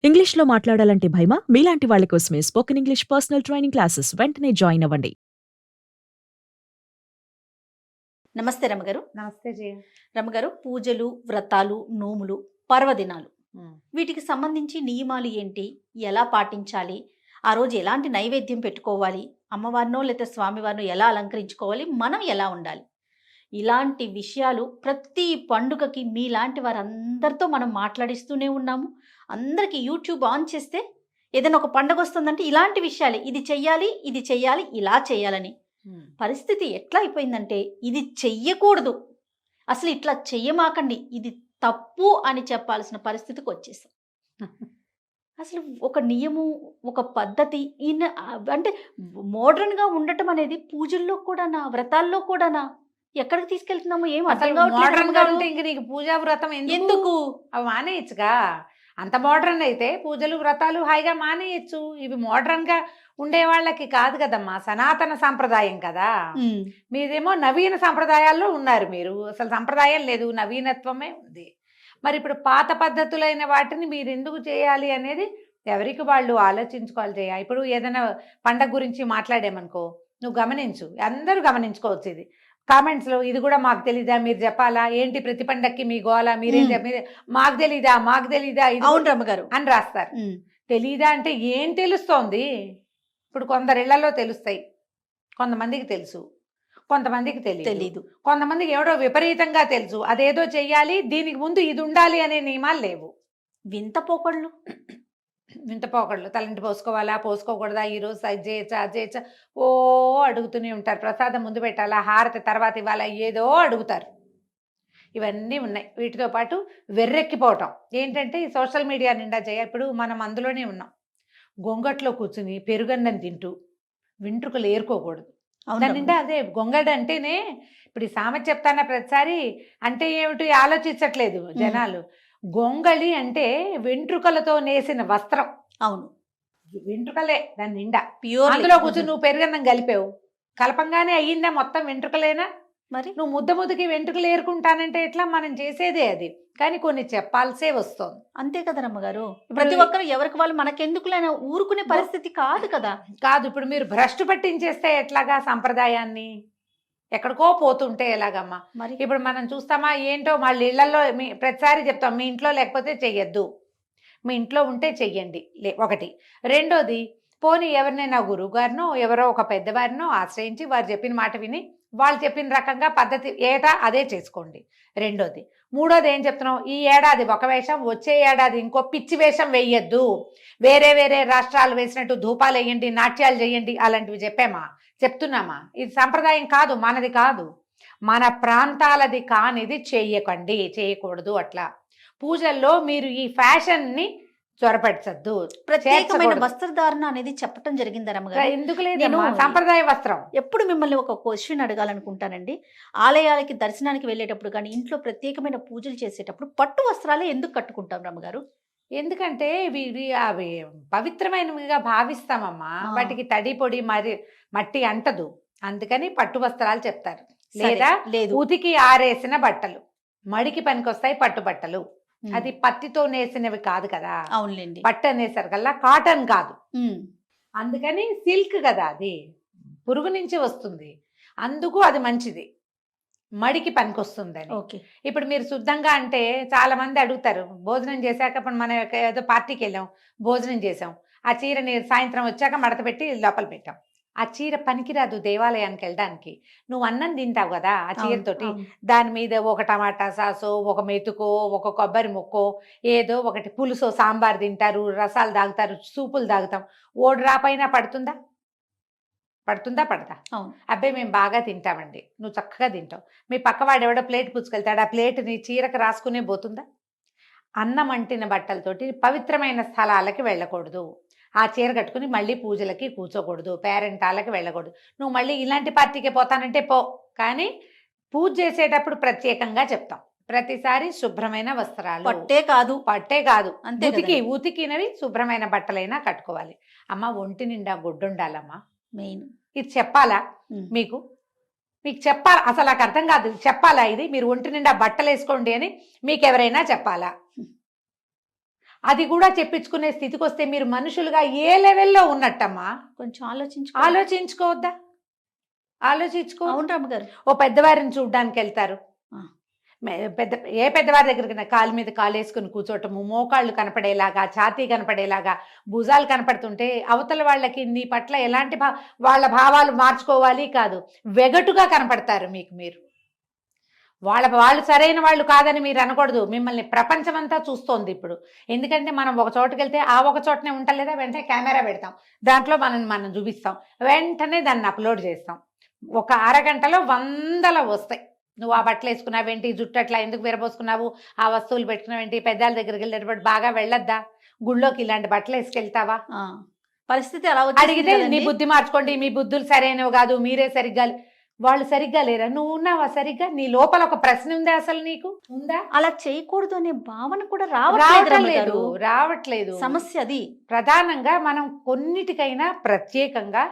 ఇంగ్లీష్‌లో మాట్లాడాలంటే భయమా? మీలాంటి వాళ్ళ కోసమే spoken English personal training classes వెంటనే జాయిన్ అవ్వండి. నమస్తే రమగారు. నమస్తే జయ. రమగారు, పూజలు, వ్రతాలు, నోములు, పర్వదినాలు హ్మ్. వీటికి సంబంధించి నియమాలు ఏంటి? ఎలా పాటించాలి? ఆ రోజు ఎలాంటి నైవేద్యం పెట్టుకోవాలి? అమ్మవారినో లేతే స్వామివారినో ఎలా అలంకరించుకోవాలి? మనం ఎలా ఉండాలి? ఇలాంటి విషయాలు ప్రతి పండుగకి మీలాంటి వారందరితో మనం మాట్లాడిస్తూనే ఉన్నాము. అందరికీ యూట్యూబ్ ఆన్ చేస్తే ఏదైనా ఒక పండగొస్తుందంటే ఇలాంటి విషయాలే. ఇది చెయ్యాలి, ఇది చెయ్యాలి, ఇలా చేయాలని. పరిస్థితి ఎట్లా అయిపోయిందంటే ఇది చెయ్యకూడదు, అసలు ఇట్లా చెయ్యమాకండి, ఇది తప్పు అని చెప్పాల్సిన పరిస్థితికి వచ్చేసాం. అసలు ఒక నియమం, ఒక పద్ధతి అంటే మోడర్న్‌గా ఉండటం అనేది పూజల్లో కూడానా? వ్రతాల్లో కూడానా? ఎక్కడికి తీసుకెళ్తున్నామో ఏం అర్థం అసలు కావట్లేదు మోడర్న్ గా రమ్మగారు. ఉంటే ఇంక నీకు పూజా వ్రతం ఎందుకు? ఎందుకు? అవి మానేయచ్చుగా. అంత మోడర్న్ అయితే పూజలు వ్రతాలు హాయిగా మానేయచ్చు. ఇవి మోడర్న్ గా ఉండే వాళ్ళకి కాదు కదమ్మా, సనాతన సాంప్రదాయం కదా. ఉమ్, మీరేమో నవీన సాంప్రదాయాల్లో ఉన్నారు. మీరు అసలు సంప్రదాయం లేదు, నవీనత్వమే ఉంది. మరి ఇప్పుడు పాత పద్ధతులైన వాటిని మీరు ఎందుకు చేయాలి అనేది ఎవరికి వాళ్ళు ఆలోచించుకోవాలి చేయ. ఇప్పుడు ఏదైనా పండగ గురించి మాట్లాడామనుకో, నువ్వు గమనించు, అందరూ గమనించుకోవచ్చు. ఇది కామెంట్స్లో ఇది కూడా మాకు తెలీదా, మీరు చెప్పాలా ఏంటి, ప్రతి పండక్కి మీ గోల మీరేం మాకు తెలీదా, మాకు తెలీదా ఇది అవును రమ్మగారు అని రాస్తారు. తెలీదా అంటే ఏం తెలుస్తోంది? ఇప్పుడు కొందరిళ్లలో తెలుస్తాయి, కొంతమందికి తెలుసు, కొంతమందికి తెలీదు. కొంతమందికి ఎవడో విపరీతంగా తెలుసు, అదేదో చెయ్యాలి, దీనికి ముందు ఇది ఉండాలి అనే నియమాలు లేవు. వింత పోకళ్ళు. వింత పోకళ్ళు. తలంటి పోసుకోవాలా, పోసుకోకూడదా, ఈరోజు అది చేయచ్చా, అది చేయచ్చా, ఓ అడుగుతూనే ఉంటారు. ప్రసాదం ముందు పెట్టాలా, హారతి తర్వాత ఇవ్వాలా, ఏదో అడుగుతారు. ఇవన్నీ ఉన్నాయి. వీటితో పాటు వెర్రెక్కిపోవటం ఏంటంటే ఈ సోషల్ మీడియా నిండా ఇప్పుడు మనం అందులోనే ఉన్నాం. గొంగట్లో కూర్చుని పెరుగన్నం తింటూ వెంట్రుకలు ఏరుకోకూడదు. దాని నిండా అదే గొంగడ అంటేనే. ఇప్పుడు ఈ సామెత చెప్తానా ప్రతిసారి, అంటే ఏమిటి ఆలోచించట్లేదు జనాలు. గొంగళి అంటే వెంట్రుకలతో నేసిన వస్త్రం. అవును, వెంట్రుకలే దాని నిండా. ప్యూర్. అందులో కూర్చొని నువ్వు పెరుగన్నం కలిపావు, కలపంగానే అయ్యిందా మొత్తం వెంట్రుకలేనా? మరి నువ్వు ముద్దకి వెంట్రుకలు ఏరుకుంటానంటే ఎట్లా? మనం చేసేదే అది, కానీ కొన్ని చెప్పాల్సే వస్తుంది. అంతే కదా రమ్మగారు. ప్రతి ఒక్కరు ఎవరికి వాళ్ళు మనకెందుకులైనా ఊరుకునే పరిస్థితి కాదు కదా. కాదు, ఇప్పుడు మీరు భ్రష్టు పట్టించేస్తే ఎట్లాగా సంప్రదాయాన్ని? ఎక్కడికో పోతుంటే ఎలాగమ్మా? మరి ఇప్పుడు మనం చూస్తామా ఏంటో, వాళ్ళ ఇళ్లలో ప్రతిసారి చెప్తాం మీ ఇంట్లో లేకపోతే చెయ్యొద్దు, మీ ఇంట్లో ఉంటే చెయ్యండి ఒకటి. రెండోది, పోనీ ఎవరినైనా గురువు గారినో ఎవరో ఒక పెద్దవారినో ఆశ్రయించి వారు చెప్పిన మాట విని వాళ్ళు చెప్పిన రకంగా పద్ధతి ఏటా అదే చేసుకోండి. రెండోది. మూడోది ఏం చెప్తున్నాం, ఈ ఏడాది ఒక వేషం, వచ్చే ఏడాది ఇంకో పిచ్చి వేషం వేయద్దు, వేరే వేరే రాష్ట్రాలు వేసినట్టు ధూపాలు వేయండి, నాట్యాలు చేయండి, అలాంటివి చెప్తున్నామా? ఇది సంప్రదాయం కాదు, మనది కాదు, మన ప్రాంతాలది కానిది చేయకూడదు. అట్లా పూజల్లో మీరు ఈ ఫ్యాషన్ని చొరపెట్టద్దు. ప్రత్యేకమైన వస్త్రధారణ అనేది చెప్పటం జరిగింది రమ్మగారు. ఎందుకు లేదు సాంప్రదాయ వస్త్రం? ఎప్పుడు మిమ్మల్ని ఒక క్వశ్చన్ అడగాలనుకుంటానండి. ఆలయాలకి దర్శనానికి వెళ్ళేటప్పుడు కానీ ఇంట్లో ప్రత్యేకమైన పూజలు చేసేటప్పుడు పట్టు వస్త్రాలే ఎందుకు కట్టుకుంటాం రమ్మగారు? ఎందుకంటే అవి పవిత్రమైనవిగా భావిస్తామమ్మా. వాటికి తడి పొడి మట్టి అంటదు, అందుకని పట్టు వస్త్రాలు చెప్తారు. లేదా ఉతికి ఆరేసిన బట్టలు, మడికి పనికొస్తాయి పట్టు బట్టలు. అది పత్తితో నేసినవి కాదు కదా. అవునులేండి. పట్టు అనేసరి కల్లా కాటన్ కాదు, అందుకని సిల్క్ కదా, అది పురుగు నుంచి వస్తుంది, అందుకు అది మంచిది, మడికి పనికొస్తుందని. ఇప్పుడు మీరు శుద్ధంగా అంటే చాలా మంది అడుగుతారు, భోజనం చేశాక ఇప్పుడు మనం ఏదో పార్టీకి వెళ్ళాం, భోజనం చేసాం, ఆ చీరని సాయంత్రం వచ్చాక మడత పెట్టి లోపల పెట్టాం. ఆ చీర పనికిరాదు దేవాలయానికి వెళ్ళడానికి. నువ్వు అన్నం తింటావు కదా ఆ చీరతోటి, దాని మీద ఒక టమాటా సాసో, ఒక మెతుకో, ఒక కొబ్బరి ముక్కో, ఏదో ఒకటి పులుసో, సాంబార్ తింటారు, రసాలు తాగుతారు, సూపులు తాగుతాం. ఓడి రాపైనా పడుతుందా? పడతా? అబ్బాయి మేము బాగా తింటామండి, నువ్వు చక్కగా తింటావు, మీ పక్కవాడు ఎవడో ప్లేట్ పుచ్చుకెళ్తాడు, ఆ ప్లేట్ నీ చీరకు రాసుకునే పోతుందా? అన్నం అంటిన బట్టలతోటి పవిత్రమైన స్థలాలకి వెళ్ళకూడదు, ఆ చీర కట్టుకుని మళ్ళీ పూజలకి కూర్చోకూడదు, పేరెంటాలకి వెళ్ళకూడదు. నువ్వు మళ్ళీ ఇలాంటి పార్టీకి పోతానంటే పో, కానీ పూజ చేసేటప్పుడు ప్రత్యేకంగా చెప్తాం, ప్రతిసారి శుభ్రమైన వస్త్రాలు, పట్టే కాదు ఉతికినవి శుభ్రమైన బట్టలైనా కట్టుకోవాలి. అమ్మ ఒంటి నిండా గుడ్డుండాలమ్మా, మెయిన్. ఇది చెప్పాలా మీకు చెప్పాలా? అసలు నాకు అర్థం కాదు, చెప్పాలా ఇది? మీరు ఒంటి నిండా బట్టలు వేసుకోండి అని మీకు ఎవరైనా చెప్పాలా? అది కూడా చెప్పించుకునే స్థితికి వస్తే మీరు మనుషులుగా ఏ లెవెల్లో ఉన్నట్టమ్మా? కొంచెం ఆలోచించుకోవద్దా? ఆలోచించుకో. అవును రమ్మగారు. ఓ పెద్దవారిని చూడ్డానికి వెళ్తారు. ఆ. ఏ పెద్దవారి దగ్గరికి కాలు మీద కాలు వేసుకుని కూర్చోటము, మోకాళ్ళు కనపడేలాగా, ఛాతీ కనపడేలాగా, భుజాలు కనపడుతుంటే అవతల వాళ్ళకి నీ పట్ల ఎలాంటి వాళ్ళ భావాలు మార్చుకోవాలి కాదు, వెగటుగా కనపడతారు మీకు మీరు. వాళ్ళు సరైన వాళ్ళు కాదని మీరు అనకూడదు. మిమ్మల్ని ప్రపంచమంతా చూస్తోంది ఇప్పుడు. ఎందుకంటే మనం ఒక చోటుకి వెళ్తే ఆ ఒక చోటనే ఉండలేదా, వెంటనే కెమెరా పెడతాం, దాంట్లో మనం చూపిస్తాం, వెంటనే దాన్ని అప్లోడ్ చేస్తాం. ఒక అరగంటలో 100 వస్తాయి. నువ్వు ఆ బట్టలు వేసుకున్నావేంటి, జుట్టు అట్లా ఎందుకు విరబోసుకున్నావు, ఆ వస్తువులు పెట్టుకున్నావేంటి, పెద్దాల దగ్గరికి వెళ్ళేటప్పుడు బాగా వెళ్ళొద్దా, గుళ్ళోకి ఇలాంటి బట్టలు వేసుకెళ్తావా, పరిస్థితి అలా అడిగితే నీ బుద్ధి మార్చుకోండి, మీ బుద్ధులు సరైనవి కాదు, మీరే సరిగ్గా. వాళ్ళు సరిగ్గా లేరా, నువ్వు ఉన్నావా సరిగ్గా? నీ లోపల ఒక ప్రశ్న ఉందా, అసలు నీకు ఉందా? అలా చేయకూడదు అనే భావన కూడా రావట్లేదు. సమస్య అది. ప్రధానంగా మనం కొన్నిటికైనా ప్రత్యేకంగా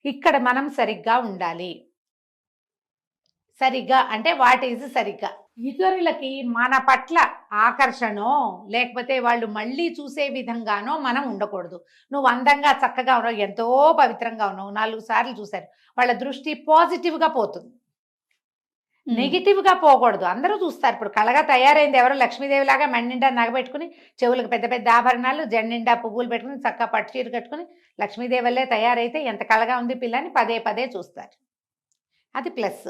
ఇక్కడ మనం సరిగ్గా ఉండాలి. సరిగ్గా అంటే వాట్ ఈజ్ సరిగ్గా. ఇతరులకి మన పట్ల ఆకర్షణో లేకపోతే వాళ్ళు మళ్ళీ చూసే విధంగానో మనం ఉండకూడదు. నువ్వు అందంగా చక్కగా ఉన్నావు, ఎంతో పవిత్రంగా ఉన్నావు, 4 సార్లు చూశారు, వాళ్ళ దృష్టి పాజిటివ్గా పోతుంది, నెగిటివ్గా పోకూడదు. అందరూ చూస్తారు. ఇప్పుడు కళగా తయారైంది ఎవరో లక్ష్మీదేవి లాగా మెన్నిండా నగబెట్టుకుని, చెవులకు పెద్ద పెద్ద ఆభరణాలు, జెండిండా పువ్వులు పెట్టుకుని, చక్కగా పట్టు చీర కట్టుకుని లక్ష్మీదేవల్లే తయారైతే ఎంత కళగా ఉంది పిల్లని పదే చూస్తారు. అది ప్లస్.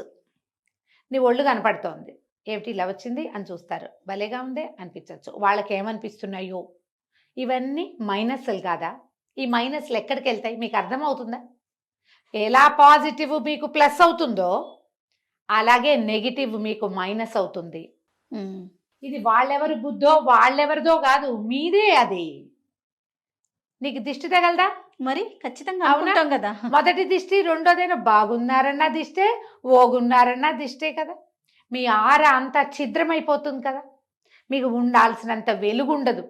నీ ఒళ్ళు కనపడుతోంది, ఏమిటి ఇలా వచ్చింది అని చూస్తారు, భలేగా ఉందే అనిపించవచ్చు. వాళ్ళకి ఏమనిపిస్తున్నాయో ఇవన్నీ మైనస్లు కాదా? ఈ మైనస్లు ఎక్కడికి వెళ్తాయి మీకు అర్థమవుతుందా? ఎలా పాజిటివ్ మీకు ప్లస్ అవుతుందో అలాగే నెగిటివ్ మీకు మైనస్ అవుతుంది. ఇది వాళ్ళెవరి బుద్ధో వాళ్ళెవరిదో కాదు, మీదే. అది నీకు దిష్టి తగలదా? మరి ఖచ్చితంగా అనుకుంటాం కదా. మొదటి దిష్టి, రెండోదైనా బాగున్నారన్న దిష్టే, ఓగున్నారన్న దిష్టే కదా. మీ ఆర అంతా ఛిద్రమైపోతుంది కదా. మీకు ఉండాల్సినంత వెలుగుండదు,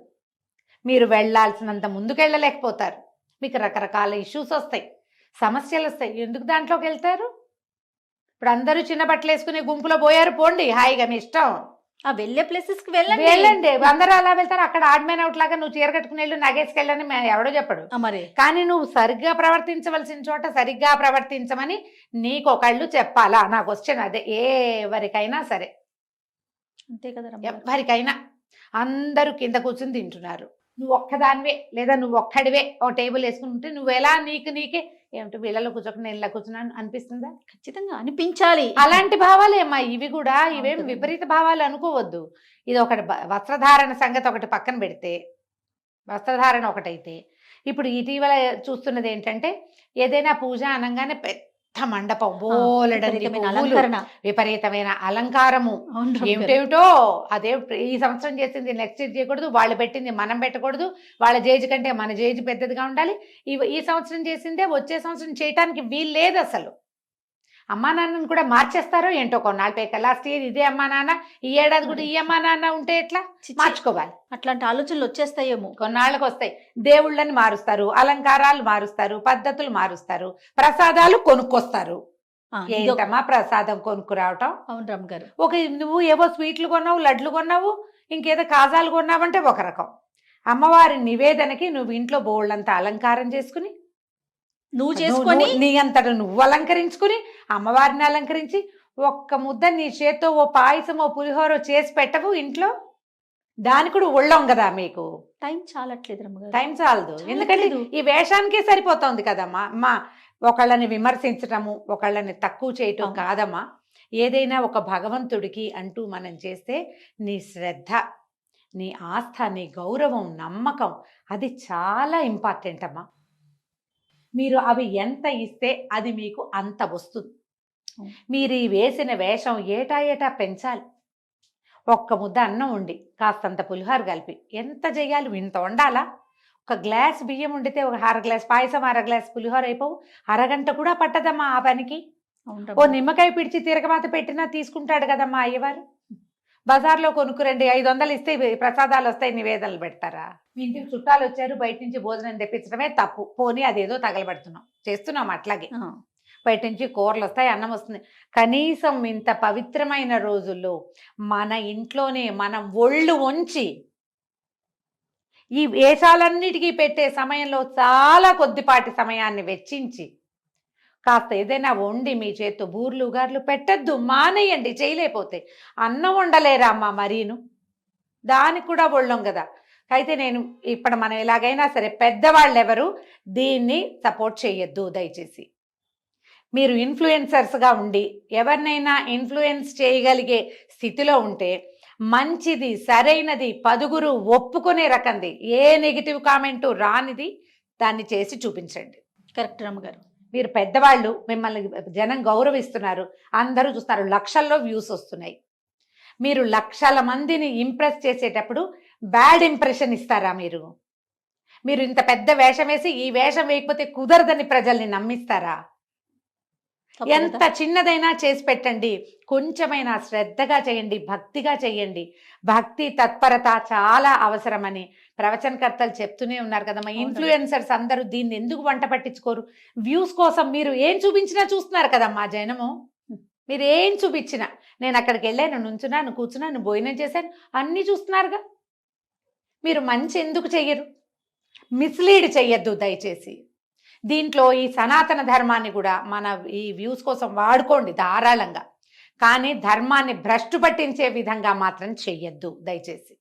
మీరు వెళ్ళాల్సినంత ముందుకెళ్ళలేకపోతారు, మీకు రకరకాల ఇష్యూస్ వస్తాయి, సమస్యలు వస్తాయి. ఎందుకు దాంట్లోకి వెళ్తారు? ఇప్పుడు అందరూ చిన్న బట్టలు వేసుకునే గుంపులో పోయారు, పోండి హాయిగా, మీ ఇష్టం. ఆ వెళ్ళే ప్లేసెస్ కి వెళ్ళండి. అందరూ అలా వెళ్తారు. అక్కడ ఆడ్మెన్ అవుట్ లాగా నువ్వు చీర కట్టుకుని వెళ్ళు, నగేసుకెళ్ళని ఎవడో చెప్పడు. మరి కానీ నువ్వు సరిగ్గా ప్రవర్తించవలసిన చోట సరిగ్గా ప్రవర్తించమని నీకొకళ్ళు చెప్పాలా? నా క్వశ్చన్ అదే. ఎవరికైనా సరే, అంతే కదా. ఎవరికైనా అందరూ కింద కూర్చుని తింటున్నారు, నువ్వు ఒక్కదానివే లేదా నువ్వు ఒక్కడివే ఓ టేబుల్ వేసుకుని ఉంటే నువ్వు ఎలా నీకే ఏమిటి వీళ్ళలో కూర్చోక నేను ఇలా కూర్చున్నాను అనిపిస్తుందా? ఖచ్చితంగా అనిపించాలి. అలాంటి భావాలేమ్మా ఇవి కూడా. ఇవేం విపరీత భావాలు అనుకోవద్దు. ఇది ఒకటి. వస్త్రధారణ సంగతి ఒకటి పక్కన పెడితే, వస్త్రధారణ ఒకటైతే, ఇప్పుడు ఇటీవల చూస్తున్నది ఏంటంటే, ఏదైనా పూజ అనగానే పెద్ద మండపం, విపరీతమైన అలంకారము, ఏమిటేమిటో. అదే ఈ సంవత్సరం చేసింది నెక్స్ట్ ఇయర్ చేయకూడదు, వాళ్ళు పెట్టింది మనం పెట్టకూడదు, వాళ్ళ జేజ్ కంటే మన జేజ్ పెద్దదిగా ఉండాలి, ఈ సంవత్సరం చేసిందే వచ్చే సంవత్సరం చేయటానికి వీలు లేదు అసలు. అమ్మా నాన్నని కూడా మార్చేస్తారో ఏంటో కొన్నాళ్ళు పేక. లాస్ట్ ఇయర్ ఇదే అమ్మా నాన్న, ఈ ఏడాది కూడా ఈ అమ్మా నాన్న ఉంటే ఎట్లా? మార్చుకోవాలి. అట్లాంటి ఆలోచనలు వచ్చేస్తాయేమో, కొన్నాళ్ళకి వస్తాయి. దేవుళ్ళని మారుస్తారు, అలంకారాలు మారుస్తారు, పద్ధతులు మారుస్తారు, ప్రసాదాలు కొనుక్కొస్తారు. ఏంటమ్మా ప్రసాదం కొనుక్కు రావటం? అవును రమ్మగారు. నువ్వు ఏవో స్వీట్లు కొన్నావు, లడ్లు కొన్నావు, ఇంకేదో కాజాలు కొన్నావంటే ఒక రకం. అమ్మవారి నివేదనకి నువ్వు ఇంట్లో బోళ్ళంతా అలంకారం చేసుకుని, నువ్వు చేసుకొని నీ అంతటా నువ్వు అలంకరించుకుని, అమ్మవారిని అలంకరించి, ఒక్క ముద్ద నీ చేత్తో ఓ పాయసం ఓ పులిహోర చేసి పెట్టవు ఇంట్లో, దానికి కూడా ఒళ్ళం కదా మీకు. టైం చాలట్లేదు రమ్మగారు. టైం చాలదు, ఎందుకంటే ఈ వేషానికే సరిపోతుంది కదమ్మా. అమ్మా ఒకళ్ళని విమర్శించటము, ఒకళ్ళని తక్కువ చేయటం కాదమ్మా. ఏదైనా ఒక భగవంతుడికి అంటూ మనం చేస్తే నీ శ్రద్ధ, నీ ఆస్థ, నీ గౌరవం, నమ్మకం, అది చాలా ఇంపార్టెంట్ అమ్మా. మీరు అవి ఎంత ఇస్తే అది మీకు అంత వస్తుంది. మీరు ఈ వేసిన వేషం ఏటా పెంచాలి. ఒక్క ముద్ద అన్నం ఉండి కాస్తంత పులిహోర కలిపి ఎంత చేయాలి? ఇంత వండాలా? ఒక గ్లాస్ బియ్యం వండితే ఒక 1/2 గ్లాస్ పాయసం, 1/2 గ్లాస్ పులిహోర అయిపోవు. అరగంట కూడా పట్టదమ్మా ఆ పనికి. ఓ నిమ్మకాయ పిడిచి తిరగమాత పెట్టినా తీసుకుంటాడు కదమ్మా అయ్యవారు. బజార్లో కొనుక్కురండి, 500 ఇస్తే ప్రసాదాలు వస్తాయి, నివేదనలు పెడతారా? మీ ఇంటికి చుట్టాలు వచ్చారు, బయట నుంచి భోజనం తెప్పించడమే తప్పు. పోనీ అదేదో తగలబెడుతున్నాం, చేస్తున్నాం అట్లాగే. బయట నుంచి కూరలు వస్తాయి, అన్నం వస్తుంది. కనీసం ఇంత పవిత్రమైన రోజుల్లో మన ఇంట్లోనే మనం ఒళ్ళు వంచి ఈ వేషాలన్నిటికీ పెట్టే సమయంలో చాలా కొద్దిపాటి సమయాన్ని వెచ్చించి కాస్త ఏదైనా వండి మీ చేత్తో బూర్లు గార్లు పెట్టద్దు, మానేయండి. చేయలేకపోతే అన్నం వండలేరా అమ్మ మరీను, దానికి కూడా ఒళ్ళం కదా. అయితే నేను ఇప్పుడు మనం ఎలాగైనా సరే పెద్దవాళ్ళు ఎవరు దీన్ని సపోర్ట్ చేయొద్దు దయచేసి. మీరు ఇన్ఫ్లుయెన్సర్స్గా ఉండి ఎవరినైనా ఇన్ఫ్లుయెన్స్ చేయగలిగే స్థితిలో ఉంటే మంచిది, సరైనది, పదుగురు ఒప్పుకునే రకంది, ఏ నెగిటివ్ కామెంటు రానిది దాన్ని చేసి చూపించండి. కరెక్ట్ రమ్మగారు. మీరు పెద్దవాళ్ళు, మిమ్మల్ని జనం గౌరవిస్తున్నారు, అందరూ చూస్తున్నారు, లక్షల్లో వ్యూస్ వస్తున్నాయి. మీరు లక్షల మందిని ఇంప్రెస్ చేసేటప్పుడు బ్యాడ్ ఇంప్రెషన్ ఇస్తారా? మీరు ఇంత పెద్ద వేషం వేసి ఈ వేషం వేయకపోతే కుదరదని ప్రజల్ని నమ్మిస్తారా? ఎంత చిన్నదైనా చేసి పెట్టండి, కొంచెమైనా శ్రద్ధగా చేయండి, భక్తిగా చేయండి. భక్తి తత్పరత చాలా అవసరమని ప్రవచనకర్తలు చెప్తూనే ఉన్నారు కదమ్మా. ఇన్ఫ్లుయెన్సర్స్ అందరూ దీన్ని ఎందుకు వంట పట్టించుకోరు? వ్యూస్ కోసం మీరు ఏం చూపించినా చూస్తున్నారు కదమ్మా జనము. మీరు ఏం చూపించినా, నేను అక్కడికి వెళ్ళాను, నుంచున్నాను, కూర్చున్నాను, భోజనం చేశాను, అన్నీ చూస్తున్నారుగా. మీరు మంచి ఎందుకు చెయ్యరు? మిస్లీడ్ చెయ్యొద్దు దయచేసి. దీంట్లో ఈ సనాతన ధర్మాన్ని కూడా మన ఈ వ్యూస్ కోసం వాడుకోండి ధారాళంగా, కానీ ధర్మాన్ని భ్రష్టు పట్టించే విధంగా మాత్రం చెయ్యొద్దు దయచేసి.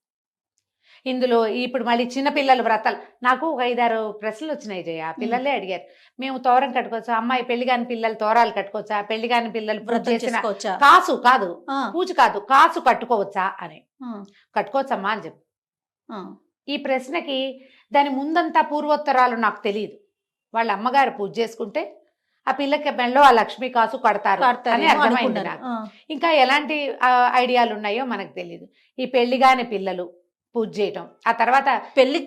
ఇందులో ఇప్పుడు మళ్ళీ చిన్నపిల్లల వ్రతాలు, నాకు ఒక 5-6 ప్రశ్నలు వచ్చినాయి జయ. పిల్లలే అడిగారు, మేము తోరం కట్టుకోవచ్చా, అమ్మాయి పెళ్లి కాని పిల్లలు తోరాలు కట్టుకోవచ్చా, పెళ్లి కాని పిల్లలు పూజ చేసిన కాసు కాదు, పూజ కాదు, కాసు కట్టుకోవచ్చా అని. కట్టుకోవచ్చమ్మా అని చెప్పు. ఈ ప్రశ్నకి దాని ముందంతా పూర్వోత్తరాలు నాకు తెలియదు. వాళ్ళ అమ్మగారు పూజ చేసుకుంటే ఆ పిల్లకి మెళ్ళో ఆ లక్ష్మీ కాసు కడతారు అని అర్థమైంది నాకు. ఇంకా ఎలాంటి ఐడియాలు ఉన్నాయో మనకు తెలియదు. ఈ పెళ్లిగాని పిల్లలు పూజ చేయటం, ఆ తర్వాత పెళ్లి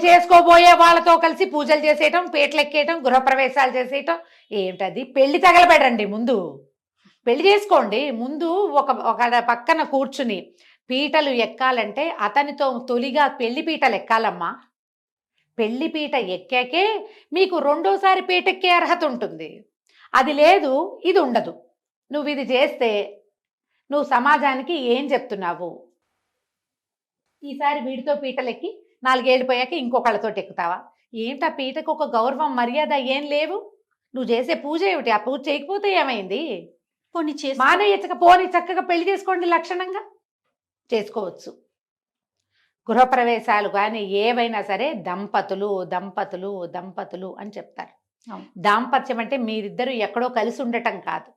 చేసుకోబోయే వాళ్ళతో కలిసి పూజలు చేసేయటం, పీటలు ఎక్కేయటం, గృహప్రవేశాలు చేసేయటం, ఏమిటది? పెళ్లి తగలబెడండి, ముందు పెళ్లి చేసుకోండి. ముందు ఒక పక్కన కూర్చుని పీటలు ఎక్కాలంటే అతనితో తొలిగా పెళ్లి పీటలు ఎక్కాలమ్మా. పెళ్లి పీట ఎక్కాకే మీకు రెండోసారి పీట ఎక్కే అర్హత ఉంటుంది. అది లేదు, ఇది ఉండదు. నువ్వు ఇది చేస్తే నువ్వు సమాజానికి ఏం చెప్తున్నావు? ఈసారి వీడితో పీటలెక్కి 4 ఏళ్ళు పోయాక ఇంకొకళ్ళతో ఎక్కుతావా? ఏంటి ఆ పీటకు ఒక గౌరవం మర్యాద ఏం లేవు? నువ్వు చేసే పూజ ఏమిటి? ఆ పూజ చేయకపోతే ఏమైంది? మానేయచ్చక పోనీ, చక్కగా పెళ్లి చేసుకోండి, లక్షణంగా చేసుకోవచ్చు. గృహప్రవేశాలు కానీ ఏవైనా సరే దంపతులు దంపతులు దంపతులు అని చెప్తారు. దాంపత్యం అంటే మీరిద్దరూ ఎక్కడో కలిసి ఉండటం కాదు,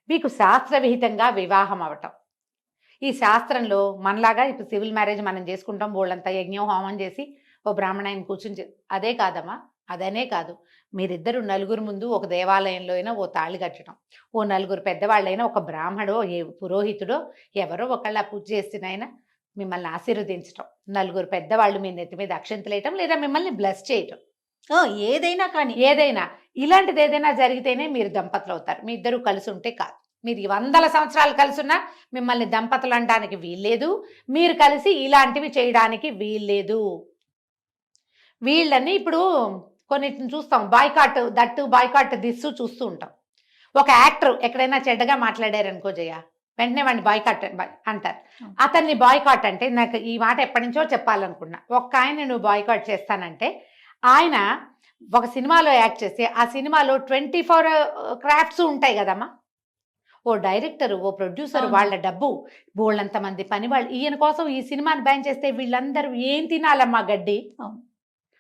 మీకు శాస్త్రవిహితంగా వివాహం అవటం. ఈ శాస్త్రంలో మనలాగా ఇప్పుడు సివిల్ మ్యారేజ్ మనం చేసుకుంటాం, వాళ్ళంతా యజ్ఞం హోమం చేసి ఓ బ్రాహ్మణాయన కూర్చుని, అదే కాదమ్మా. అదనే కాదు, మీరిద్దరు నలుగురు ముందు ఒక దేవాలయంలో అయినా ఓ తాళి కట్టడం, ఓ నలుగురు పెద్దవాళ్ళైనా, ఒక బ్రాహ్మడో ఏ పురోహితుడో ఎవరో ఒకళ్ళ పూజ చేసినైనా మిమ్మల్ని ఆశీర్వదించటం, నలుగురు పెద్దవాళ్ళు మీ నెత్తి మీద అక్షంతలేయటం, లేదా మిమ్మల్ని బ్లెస్ చేయటం, ఏదైనా కానీ ఏదైనా ఇలాంటిది ఏదైనా జరిగితేనే మీరు దంపతులు అవుతారు. మీ ఇద్దరు కలిసి ఉంటే కాదు. మీరు 100 సంవత్సరాలు కలిసి ఉన్నా మిమ్మల్ని దంపతులు అనడానికి వీల్లేదు. మీరు కలిసి ఇలాంటివి చేయడానికి వీల్లేదు. వీళ్ళని ఇప్పుడు కొన్నిటిని చూస్తాం, బాయ్కాట్ దట్టు, బాయ్కాట్ దిస్సు చూస్తూ ఉంటాం. ఒక యాక్టర్ ఎక్కడైనా చెడ్డగా మాట్లాడారనుకో జయ, వెంటనే వాడిని బాయ్కాట్ అంటారు. అతన్ని బాయ్కాట్ అంటే, నాకు ఈ మాట ఎప్పటి నుంచో చెప్పాలనుకున్నా. ఒక్క ఆయన నువ్వు బాయ్కాట్ చేస్తానంటే, ఆయన ఒక సినిమాలో యాక్ట్ చేస్తే ఆ సినిమాలో 24 క్రాఫ్ట్స్ ఉంటాయి కదమ్మా. ఓ డైరెక్టరు, ఓ ప్రొడ్యూసర్, వాళ్ళ డబ్బు, బోళ్ళంతమంది పని వాళ్ళు, ఈయన కోసం ఈ సినిమాని బ్యాన్ చేస్తే వీళ్ళందరూ ఏం తినాలమ్మా గడ్డి?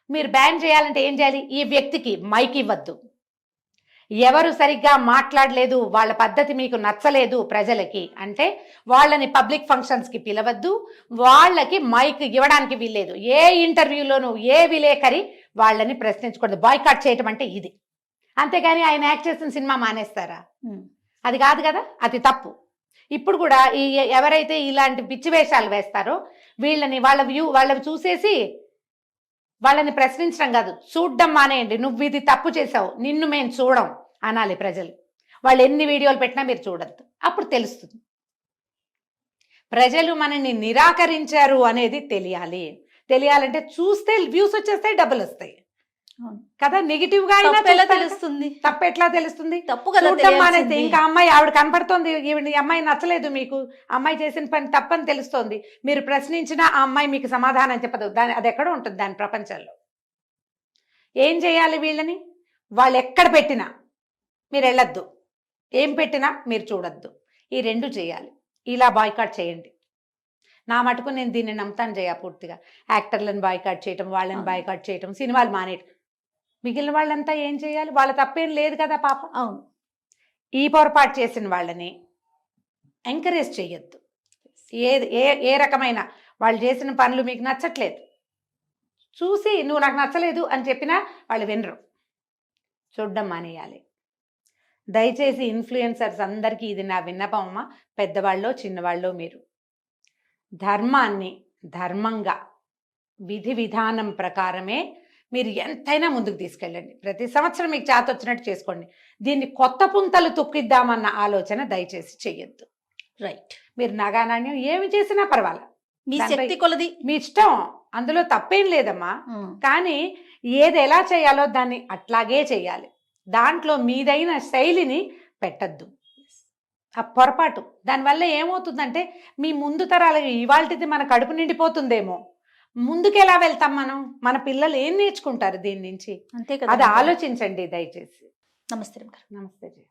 మీరు బ్యాన్ చేయాలంటే ఏం చేయాలి? ఈ వ్యక్తికి మైక్ ఇవ్వద్దు, ఎవరు సరిగ్గా మాట్లాడలేదు, వాళ్ళ పద్ధతి మీకు నచ్చలేదు ప్రజలకి అంటే వాళ్ళని పబ్లిక్ ఫంక్షన్స్కి పిలవద్దు, వాళ్ళకి మైక్ ఇవ్వడానికి వీల్లేదు. ఏ ఇంటర్వ్యూలోనూ ఏ విలేకరి వాళ్ళని ప్రశ్నించకూడదు. బాయ్కాట్ చేయటం అంటే ఇది. అంతేగాని ఆయన యాక్ట్ చేసిన సినిమా మానేస్తారా? అది కాదు కదా, అది తప్పు. ఇప్పుడు కూడా ఈ ఎవరైతే ఇలాంటి పిచ్చి వేషాలు వేస్తారో వాళ్ళవి చూసేసి వాళ్ళని ప్రశ్నించడం కాదు, చూడ్డం మానేయండి. నువ్వు ఇది తప్పు చేసావు, నిన్ను మేము చూడం అనాలి ప్రజలు. వాళ్ళు ఎన్ని వీడియోలు పెట్టినా మీరు చూడద్దు, అప్పుడు తెలుస్తుంది. ప్రజలు మనల్ని నిరాకరించారు అనేది తెలియాలంటే చూస్తే వ్యూస్ వచ్చేస్తాయి, డబ్బులు వస్తాయి. అవును. కదా, నెగిటివ్ గా అయినా తప్పు ఎలా చూస్తారు. తెలుస్తుంది? తప్పు ఎట్లా తెలుస్తుంది? తప్పు కదా చూడటం మానేస్తే తెలియాల్సింది. ఇంకా అమ్మాయి ఆవిడ కనపడుతోంది, ఈవిడ ఈ అమ్మాయి నచ్చలేదు మీకు, అమ్మాయి చేసిన పని తప్పని తెలుస్తోంది, మీరు ప్రశ్నించినా ఆ అమ్మాయి మీకు సమాధానం చెప్పదు, అది ఎక్కడ ఉంటుంది దాని ప్రపంచంలో. ఏం చేయాలి వీళ్ళని? వాళ్ళు ఎక్కడ పెట్టినా మీరు వెళ్ళొద్దు, ఏం పెట్టినా మీరు చూడొద్దు, ఈ రెండు చేయాలి. ఇలా బాయ్కాట్ చేయండి. నా మటుకు నేను దీన్ని నమ్ముతాను జయ పూర్తిగా. యాక్టర్లను బాయ్కాట్ చేయటం, వాళ్ళని బాయ్కాట్ చేయటం, సినిమాలు మానేయటం. మిగిలిన వాళ్ళంతా ఏం చేయాలి? వాళ్ళ తప్పేం లేదు కదా పాపం. అవును. ఈ పొరపాటు చేసిన వాళ్ళని ఎంకరేజ్ చేయొద్దు. ఏ రకమైన వాళ్ళు చేసిన పనులు మీకు నచ్చట్లేదు, చూసి నువ్వు నాకు నచ్చలేదు అని చెప్పినా వాళ్ళు వినరు, చూడడం మానేయాలి. దయచేసి ఇన్ఫ్లుయెన్సర్స్ అందరికీ ఇది నా విన్నపం అమ్మ. పెద్దవాళ్ళో చిన్నవాళ్ళో మీరు ధర్మాన్ని ధర్మంగా విధి విధానం ప్రకారమే మీరు ఎంతైనా ముందుకు తీసుకెళ్ళండి. ప్రతి సంవత్సరం మీకు చేత వచ్చినట్టు చేసుకోండి. దీన్ని కొత్త పుంతలు తొక్కిద్దామన్న ఆలోచన దయచేసి చెయ్యొద్దు. రైట్. మీరు నగానాణ్యం ఏమి చేసినా పర్వాలేదు, మీ దానిపై శక్తి కొలది. మీ ఇష్టం, అందులో తప్పేం లేదమ్మా. కానీ ఏది ఎలా చేయాలో దాన్ని అట్లాగే చేయాలి. దాంట్లో మీదైన శైలిని పెట్టద్దు. ఆ పొరపాటు దానివల్ల ఏమవుతుందంటే మీ ముందు తరాలకి ఇవాళది మన కడుపు నిండిపోతుందేమో, ముందుకు ఎలా వెళ్తాం మనం? మన పిల్లలు ఏం నేర్చుకుంటారు దీని నుంచి? అంతే కదా. అది ఆలోచించండి దయచేసి. నమస్తే. నమస్తే జయ.